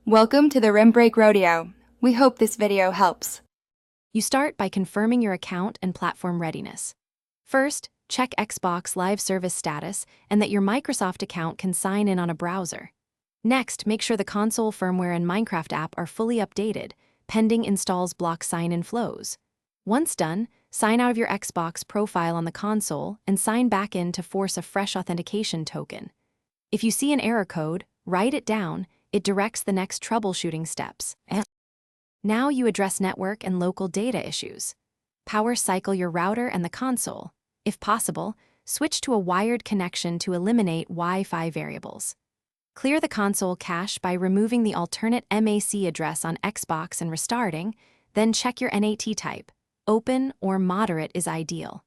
Welcome to the Rim Break Rodeo. We hope this video helps. You start by confirming your account and platform readiness. First, check Xbox Live Service status and that your Microsoft account can sign in on a browser. Next, make sure the console firmware and Minecraft app are fully updated, pending installs block sign-in flows. Once done, sign out of your Xbox profile on the console and sign back in to force a fresh authentication token. If you see an error code, write it down. It directs the next troubleshooting steps. Now you address network and local data issues. Power cycle your router and the console. If possible, switch to a wired connection to eliminate Wi-Fi variables. Clear the console cache by removing the alternate MAC address on Xbox and restarting, then check your NAT type. Open or moderate is ideal.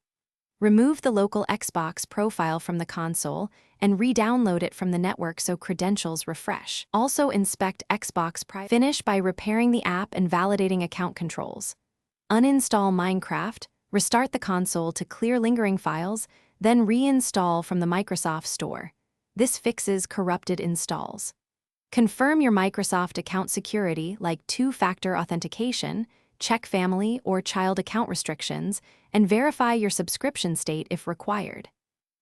Remove the local Xbox profile from the console and re-download it from the network so credentials refresh. Also inspect Xbox private. Finish by repairing the app and validating account controls. Uninstall Minecraft, restart the console to clear lingering files, then reinstall from the Microsoft Store. This fixes corrupted installs. Confirm your Microsoft account security like two-factor authentication, check family or child account restrictions, and verify your subscription state if required.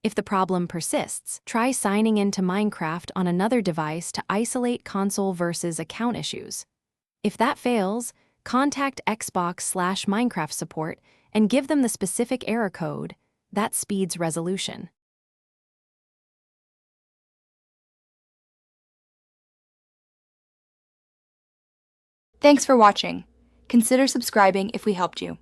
If the problem persists, try signing into Minecraft on another device to isolate console versus account issues. If that fails, contact Xbox/Minecraft support and give them the specific error code. That speeds resolution. Thanks for watching. Consider subscribing if we helped you.